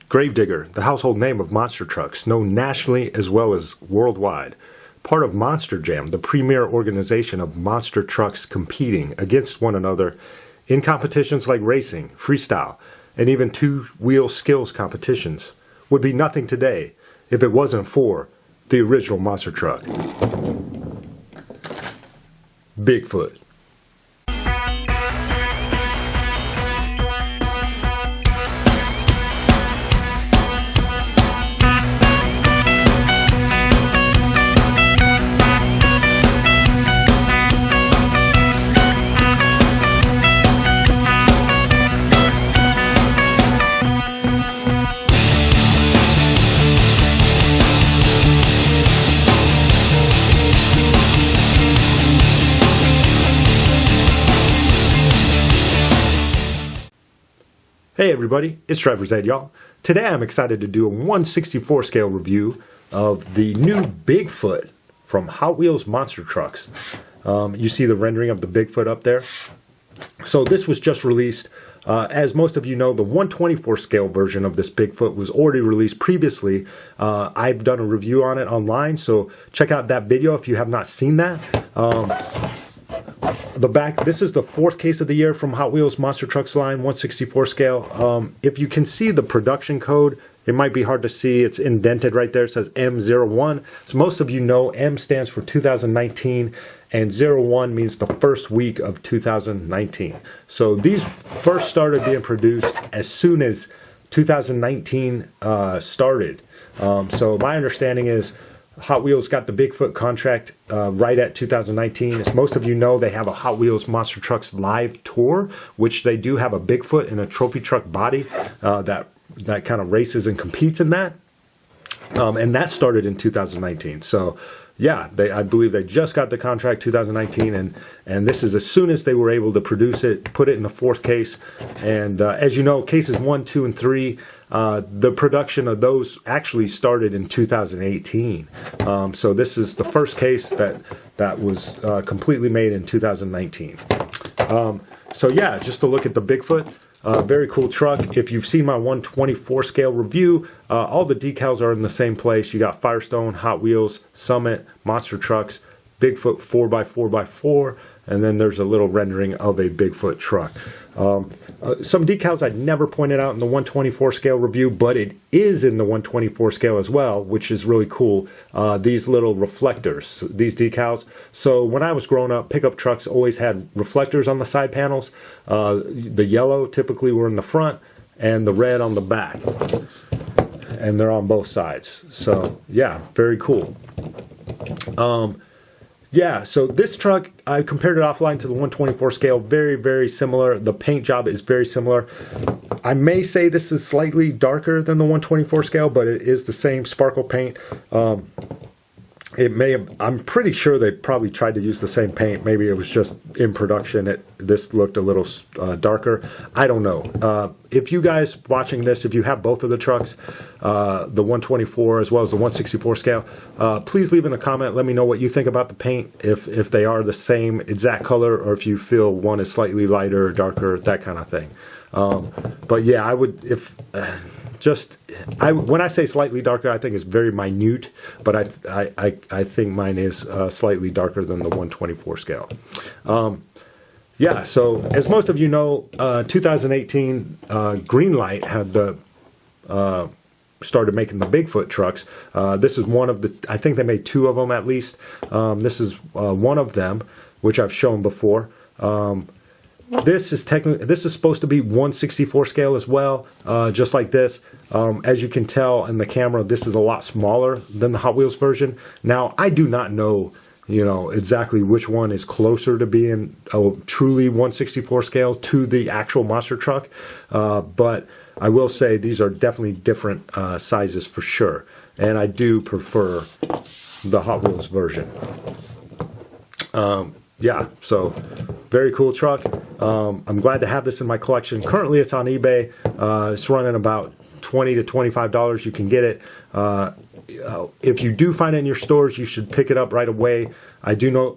Gravedigger, the household name of monster trucks, known nationally as well as worldwide. Part of Monster Jam, the premier organization of monster trucks competing against one another in competitions like racing, freestyle, and even two-wheel skills competitions, would be nothing today if it wasn't for the original monster truck, Bigfoot. Hey everybody, it's Driver's Ed, y'all. Today I'm excited to do a 1/64 scale review of the new Bigfoot from Hot Wheels Monster Trucks. You see the rendering of the Bigfoot up there? So this was just released. As most of you know, the 1/24 scale version of this Bigfoot was already released previously. I've done a review on it online, so check out that video if you have not seen that. This is the fourth case of the year from Hot Wheels Monster Trucks line, 1/64 scale. If you can see the production code, it might be hard to see. It's indented right there. It says M01. So most of you know M stands for 2019 and 01 means the first week of 2019. So these first started being produced as soon as 2019 started. So my understanding is Hot Wheels got the Bigfoot contract right at 2019. As most of you know, they have a Hot Wheels Monster Trucks live tour, which they do have a Bigfoot in a trophy truck body that kind of races and competes in that. And that started in 2019. So yeah, I believe they just got the contract 2019, and this is as soon as they were able to produce it, put it in the fourth case. And as you know, cases 1, 2, and 3, the production of those actually started in 2018. So this is the first case that was completely made in 2019. So yeah, just to look at the Bigfoot. Very cool truck. If you've seen my 1/24 scale review, all the decals are in the same place. You got Firestone, Hot Wheels, Summit, Monster Trucks, Bigfoot 4x4x4, and then there's a little rendering of a Bigfoot truck. Some decals I'd never pointed out in the 1/24 scale review, but it is in the 1/24 scale as well, which is really cool. These little reflectors, these decals. So when I was growing up, pickup trucks always had reflectors on the side panels. The yellow typically were in the front and the red on the back. And they're on both sides. So yeah, very cool. Yeah, so this truck, I compared it offline to the 1/24 scale, very, very similar. The paint job is very similar. I may say this is slightly darker than the 1/24 scale, but it is the same sparkle paint. I'm pretty sure they probably tried to use the same paint. Maybe it was just in production. This looked a little darker. I don't know. If you guys watching this, if you have both of the trucks, the 1/24 as well as the 1/64 scale, please leave in a comment. Let me know what you think about the paint. If they are the same exact color, or if you feel one is slightly lighter or darker, that kind of thing. But yeah, I would when I say slightly darker, I think it's very minute, but I think mine is slightly darker than the 1/24 scale. Yeah, so as most of you know, 2018 Greenlight had started making the Bigfoot trucks. This is one of the, I think they made 2 of them at least. This is one of them, which I've shown before. This is supposed to be 1/64 scale as well, just like this. As you can tell in the camera, this is a lot smaller than the Hot Wheels version. Now, I do not know, exactly which one is closer to being a truly 1/64 scale to the actual monster truck, but I will say these are definitely different sizes for sure, and I do prefer the Hot Wheels version. Yeah, so very cool truck. I'm glad to have this in my collection. Currently it's on eBay. It's running about $20 to $25. You can get it. If you do find it in your stores, you should pick it up right away. I do know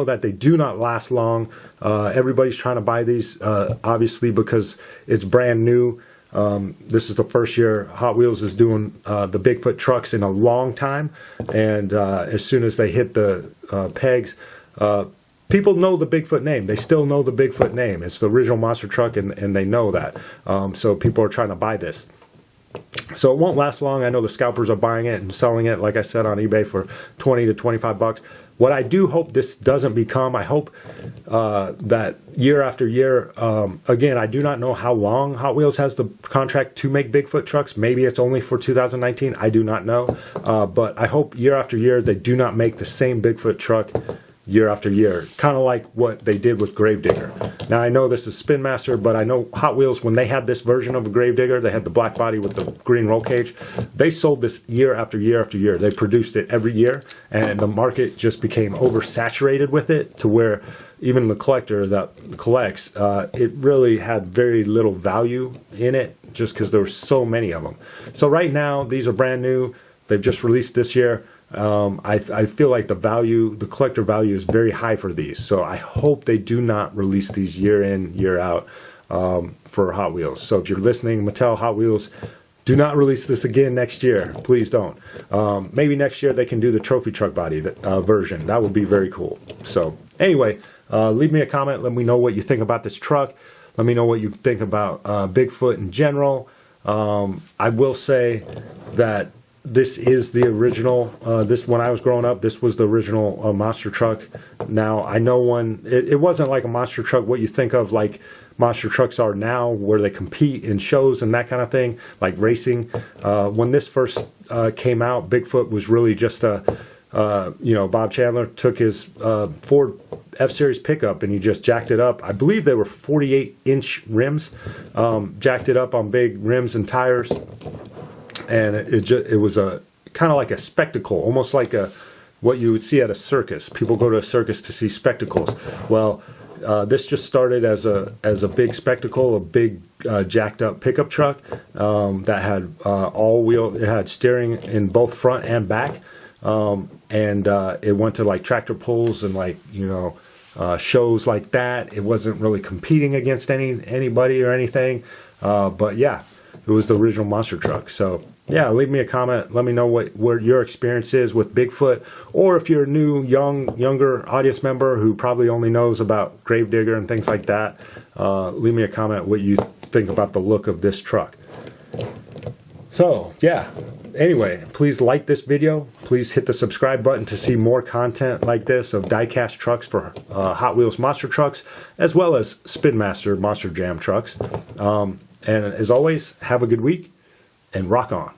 that they do not last long. Everybody's trying to buy these, obviously, because it's brand new. This is the first year Hot Wheels is doing the Bigfoot trucks in a long time, and as soon as they hit the pegs, people know the Bigfoot name. They still know the Bigfoot name. It's the original monster truck, and they know that. So people are trying to buy this. So it won't last long. I know the scalpers are buying it and selling it, like I said, on eBay for 20 to 25 bucks. What I do hope this doesn't become, I hope that year after year, again, I do not know how long Hot Wheels has the contract to make Bigfoot trucks. Maybe it's only for 2019. I do not know. But I hope year after year they do not make the same Bigfoot truck year after year, kind of like what they did with Gravedigger. Now, I know this is Spin Master, but I know Hot Wheels, when they had this version of a Gravedigger, they had the black body with the green roll cage. They sold this year after year after year. They produced it every year, and the market just became oversaturated with it to where even the collector that collects, it really had very little value in it just because there were so many of them. So right now, these are brand new. They've just released this year. I feel like the collector value is very high for these. So I hope they do not release these year in, year out for Hot Wheels. So if you're listening, Mattel, Hot Wheels, do not release this again next year. Please don't. Maybe next year they can do the trophy truck body version. That would be very cool. So anyway, leave me a comment. Let me know what you think about this truck. Let me know what you think about Bigfoot in general. I will say that this is the original, when I was growing up, this was the original monster truck. Now, I know it wasn't like a monster truck, what you think of like monster trucks are now, where they compete in shows and that kind of thing, like racing. When this first came out, Bigfoot was really just Bob Chandler took his Ford F-Series pickup and he just jacked it up. I believe they were 48-inch rims, jacked it up on big rims and tires. And it was a kind of like a spectacle, almost like what you would see at a circus. People go to a circus to see spectacles. Well, this just started as a big spectacle, a big jacked up pickup truck that had all-wheel. It had steering in both front and back, and it went to like tractor pulls and shows like that. It wasn't really competing against anybody or anything, but yeah, it was the original monster truck. So yeah, leave me a comment. Let me know what your experience is with Bigfoot, or if you're a new, younger audience member who probably only knows about Gravedigger and things like that. Leave me a comment what you think about the look of this truck. So yeah, anyway, please like this video. Please hit the subscribe button to see more content like this of die-cast trucks for Hot Wheels monster trucks, as well as Spin Master Monster Jam trucks. And as always, have a good week and rock on.